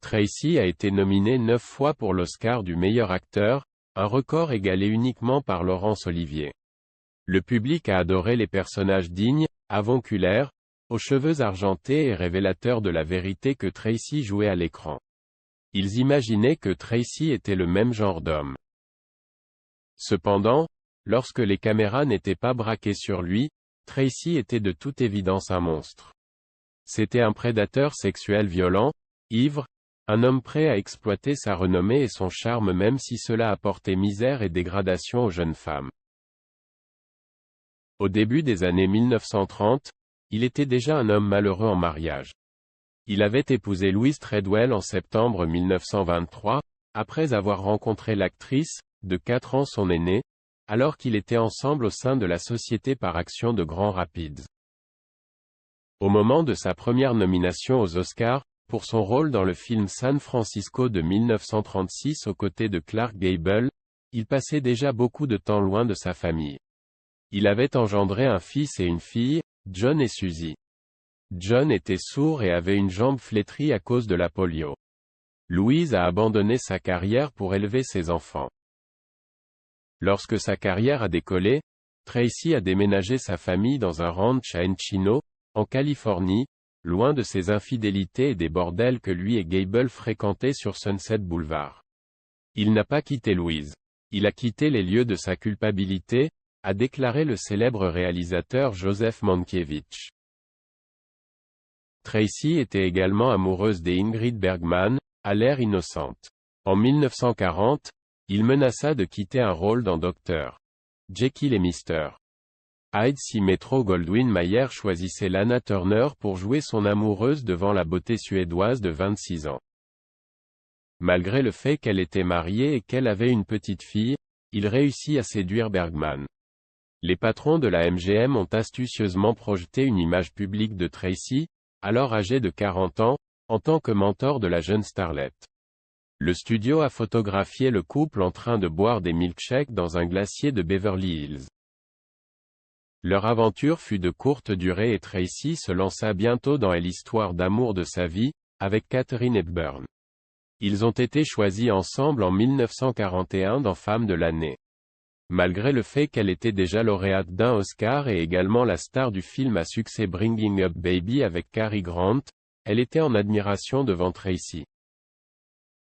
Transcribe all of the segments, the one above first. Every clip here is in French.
Tracy a été nominé 9 fois pour l'Oscar du meilleur acteur, un record égalé uniquement par Laurence Olivier. Le public a adoré les personnages dignes, avonculaires, aux cheveux argentés et révélateurs de la vérité que Tracy jouait à l'écran. Ils imaginaient que Tracy était le même genre d'homme. Cependant, lorsque les caméras n'étaient pas braquées sur lui, Tracy était de toute évidence un monstre. C'était un prédateur sexuel violent, ivre, un homme prêt à exploiter sa renommée et son charme même si cela apportait misère et dégradation aux jeunes femmes. Au début des années 1930, il était déjà un homme malheureux en mariage. Il avait épousé Louise Treadwell en septembre 1923, après avoir rencontré l'actrice, de 4 ans son aînée, alors qu'ils étaient ensemble au sein de la Société par Action de Grand Rapids. Au moment de sa première nomination aux Oscars, pour son rôle dans le film San Francisco de 1936 aux côtés de Clark Gable, il passait déjà beaucoup de temps loin de sa famille. Il avait engendré un fils et une fille, John et Susie. John était sourd et avait une jambe flétrie à cause de la polio. Louise a abandonné sa carrière pour élever ses enfants. Lorsque sa carrière a décollé, Tracy a déménagé sa famille dans un ranch à Encino, en Californie, loin de ses infidélités et des bordels que lui et Gable fréquentaient sur Sunset Boulevard. Il n'a pas quitté Louise. Il a quitté les lieux de sa culpabilité, a déclaré le célèbre réalisateur Joseph Mankiewicz. Tracy était également amoureuse d'Ingrid Bergman, à l'air innocente. En 1940, il menaça de quitter un rôle dans Dr. Jekyll et Mr. Hyde si Metro-Goldwyn-Mayer choisissait Lana Turner pour jouer son amoureuse devant la beauté suédoise de 26 ans. Malgré le fait qu'elle était mariée et qu'elle avait une petite fille, il réussit à séduire Bergman. Les patrons de la MGM ont astucieusement projeté une image publique de Tracy, alors âgée de 40 ans, en tant que mentor de la jeune starlette. Le studio a photographié le couple en train de boire des milkshakes dans un glacier de Beverly Hills. Leur aventure fut de courte durée et Tracy se lança bientôt dans l'histoire d'amour de sa vie, avec Katharine Hepburn. Ils ont été choisis ensemble en 1941 dans Femme de l'année. Malgré le fait qu'elle était déjà lauréate d'un Oscar et également la star du film à succès Bringing Up Baby avec Cary Grant, elle était en admiration devant Tracy.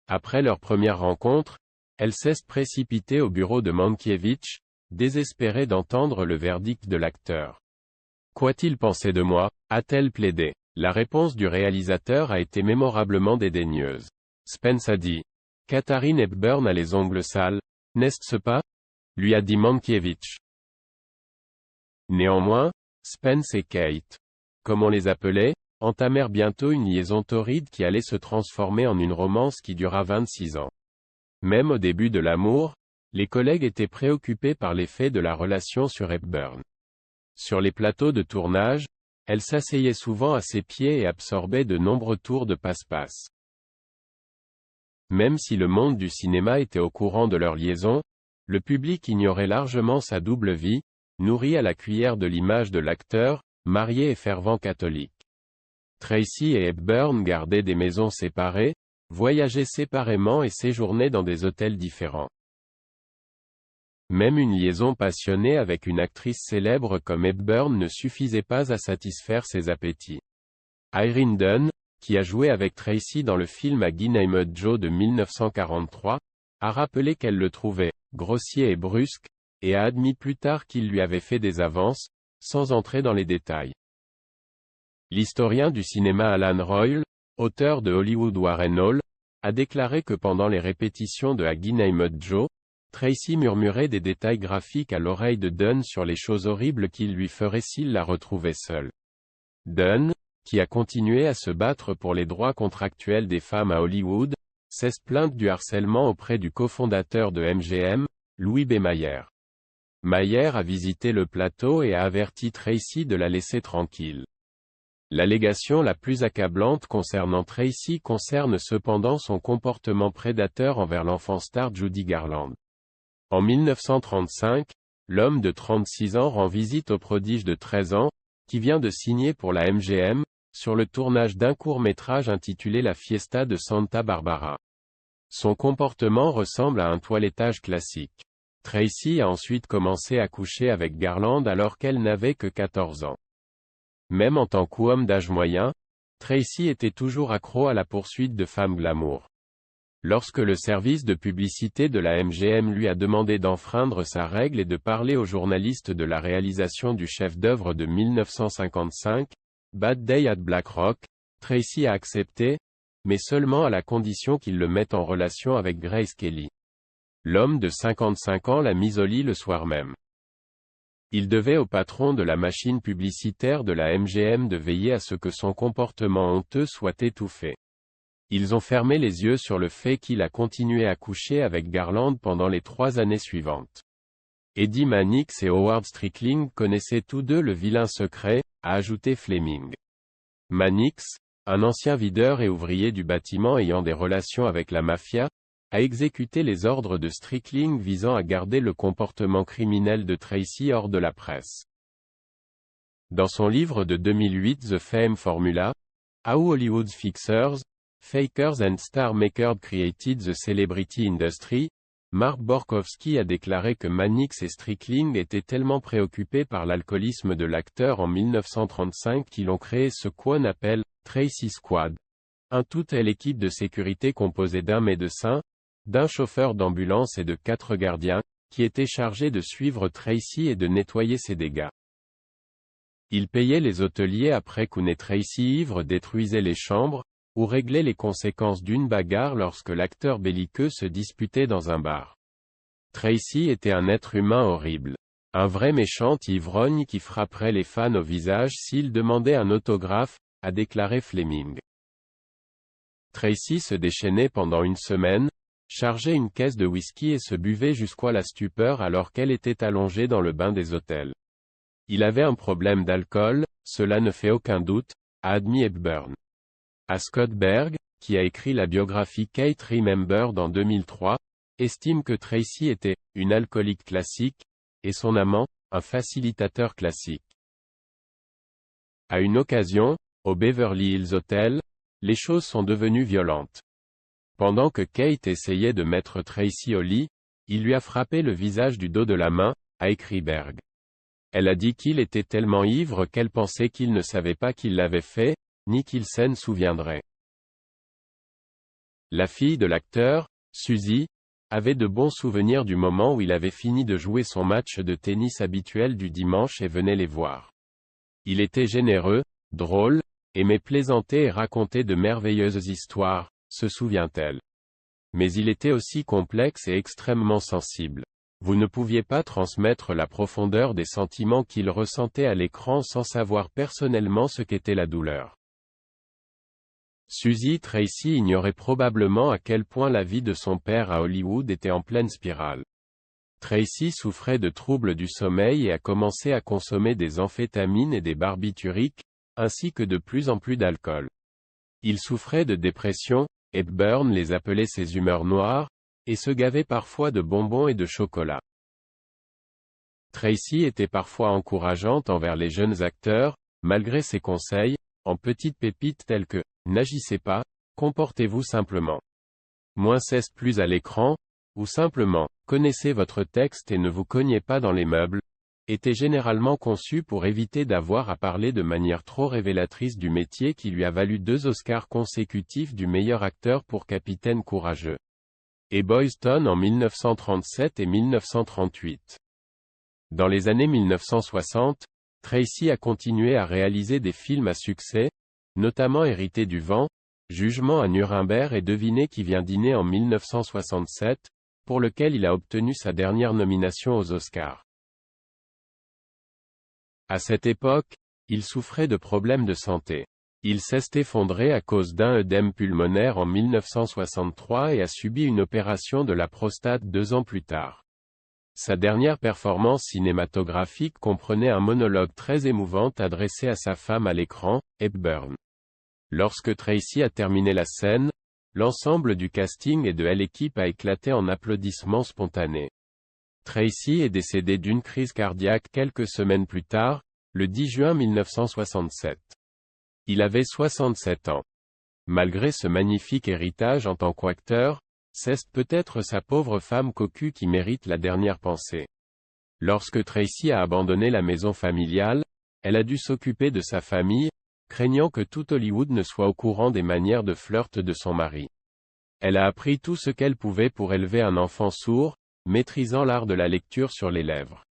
Après leur première rencontre, elle s'est précipitée au bureau de Mankiewicz, désespérée d'entendre le verdict de l'acteur. « Quoi-t-il pensé de moi ?» a-t-elle plaidé. La réponse du réalisateur a été mémorablement dédaigneuse. Spence a dit. « Katharine Hepburn a les ongles sales, n'est-ce pas ?» lui a dit Mankiewicz. Néanmoins, Spence et Kate, comme on les appelait, entamèrent bientôt une liaison torride qui allait se transformer en une romance qui dura 26 ans. Même au début de l'amour, les collègues étaient préoccupés par l'effet de la relation sur Hepburn. Sur les plateaux de tournage, elle s'asseyait souvent à ses pieds et absorbait de nombreux tours de passe-passe. Même si le monde du cinéma était au courant de leur liaison, le public ignorait largement sa double vie, nourrie à la cuillère de l'image de l'acteur, marié et fervent catholique. Tracy et Hepburn gardaient des maisons séparées, voyageaient séparément et séjournaient dans des hôtels différents. Même une liaison passionnée avec une actrice célèbre comme Hepburn ne suffisait pas à satisfaire ses appétits. Irene Dunne, qui a joué avec Tracy dans le film A Guy Named Joe de 1943, a rappelé qu'elle le trouvait grossier et brusque, et a admis plus tard qu'il lui avait fait des avances, sans entrer dans les détails. L'historien du cinéma Alan Royle, auteur de Hollywood Warren Hall, a déclaré que pendant les répétitions de A Guy Named Joe, Tracy murmurait des détails graphiques à l'oreille de Dunne sur les choses horribles qu'il lui ferait s'il la retrouvait seule. Dunne, qui a continué à se battre pour les droits contractuels des femmes à Hollywood, s'est plainte du harcèlement auprès du cofondateur de MGM, Louis B. Mayer. Mayer a visité le plateau et a averti Tracy de la laisser tranquille. L'allégation la plus accablante concernant Tracy concerne cependant son comportement prédateur envers l'enfant star Judy Garland. En 1935, l'homme de 36 ans rend visite au prodige de 13 ans, qui vient de signer pour la MGM, sur le tournage d'un court-métrage intitulé La Fiesta de Santa Barbara. Son comportement ressemble à un toilettage classique. Tracy a ensuite commencé à coucher avec Garland alors qu'elle n'avait que 14 ans. Même en tant qu'homme d'âge moyen, Tracy était toujours accro à la poursuite de femmes glamour. Lorsque le service de publicité de la MGM lui a demandé d'enfreindre sa règle et de parler au journaliste de la réalisation du chef-d'œuvre de 1955, Bad Day at Black Rock, Tracy a accepté, mais seulement à la condition qu'il le mette en relation avec Grace Kelly. L'homme de 55 ans l'a mis au lit le soir même. Il devait au patron de la machine publicitaire de la MGM de veiller à ce que son comportement honteux soit étouffé. Ils ont fermé les yeux sur le fait qu'il a continué à coucher avec Garland pendant les 3 années suivantes. Eddie Mannix et Howard Strickling connaissaient tous deux le vilain secret, a ajouté Fleming. Mannix, un ancien videur et ouvrier du bâtiment ayant des relations avec la mafia, a exécuté les ordres de Strickling visant à garder le comportement criminel de Tracy hors de la presse. Dans son livre de 2008 The Fame Formula, How Hollywood's Fixers, Fakers and Star Makers Created the Celebrity Industry, Mark Borkowski a déclaré que Mannix et Strickling étaient tellement préoccupés par l'alcoolisme de l'acteur en 1935 qu'ils ont créé ce qu'on appelle Tracy Squad. Un toute-aile équipe de sécurité composée d'un médecin, d'un chauffeur d'ambulance et de 4 gardiens, qui étaient chargés de suivre Tracy et de nettoyer ses dégâts. Ils payaient les hôteliers après qu'une et Tracy ivre détruisait les chambres, ou réglait les conséquences d'une bagarre lorsque l'acteur belliqueux se disputait dans un bar. Tracy était un être humain horrible. Un vrai méchant ivrogne qui frapperait les fans au visage s'ils demandaient un autographe, a déclaré Fleming. Tracy se déchaînait pendant une semaine, chargeait une caisse de whisky et se buvait jusqu'à la stupeur alors qu'elle était allongée dans le bain des hôtels. Il avait un problème d'alcool, cela ne fait aucun doute, a admis Hepburn. A Scott Berg, qui a écrit la biographie Kate Remembered en 2003, estime que Tracy était « une alcoolique classique » et son amant, un facilitateur classique. À une occasion, au Beverly Hills Hotel, les choses sont devenues violentes. Pendant que Kate essayait de mettre Tracy au lit, il lui a frappé le visage du dos de la main, a écrit Berg. Elle a dit qu'il était tellement ivre qu'elle pensait qu'il ne savait pas qu'il l'avait fait, ni qu'il s'en souviendrait. La fille de l'acteur, Suzy, avait de bons souvenirs du moment où il avait fini de jouer son match de tennis habituel du dimanche et venait les voir. Il était généreux, drôle, aimait plaisanter et raconter de merveilleuses histoires, se souvient-elle. Mais il était aussi complexe et extrêmement sensible. Vous ne pouviez pas transmettre la profondeur des sentiments qu'il ressentait à l'écran sans savoir personnellement ce qu'était la douleur. Suzy Tracy ignorait probablement à quel point la vie de son père à Hollywood était en pleine spirale. Tracy souffrait de troubles du sommeil et a commencé à consommer des amphétamines et des barbituriques, ainsi que de plus en plus d'alcool. Il souffrait de dépression, Hepburn les appelait ses humeurs noires, et se gavait parfois de bonbons et de chocolat. Tracy était parfois encourageante envers les jeunes acteurs, malgré ses conseils, en petites pépites telles que « n'agissez pas, comportez-vous simplement. Moins cesse plus à l'écran » ou simplement « connaissez votre texte et ne vous cognez pas dans les meubles » était généralement conçu pour éviter d'avoir à parler de manière trop révélatrice du métier qui lui a valu 2 Oscars consécutifs du meilleur acteur pour Capitaine Courageux. Et Boys Town en 1937 et 1938. Dans les années 1960, Tracy a continué à réaliser des films à succès, notamment Hérité du vent, Jugement à Nuremberg et Devinez qui vient dîner en 1967, pour lequel il a obtenu sa dernière nomination aux Oscars. À cette époque, il souffrait de problèmes de santé. Il s'est effondré à cause d'un œdème pulmonaire en 1963 et a subi une opération de la prostate 2 ans plus tard. Sa dernière performance cinématographique comprenait un monologue très émouvant adressé à sa femme à l'écran, Hepburn. Lorsque Tracy a terminé la scène, l'ensemble du casting et de l'équipe a éclaté en applaudissements spontanés. Tracy est décédé d'une crise cardiaque quelques semaines plus tard, le 10 juin 1967. Il avait 67 ans. Malgré ce magnifique héritage en tant qu'acteur, c'est peut-être sa pauvre femme cocue qui mérite la dernière pensée. Lorsque Tracy a abandonné la maison familiale, elle a dû s'occuper de sa famille, craignant que tout Hollywood ne soit au courant des manières de flirt de son mari. Elle a appris tout ce qu'elle pouvait pour élever un enfant sourd, maîtrisant l'art de la lecture sur les lèvres.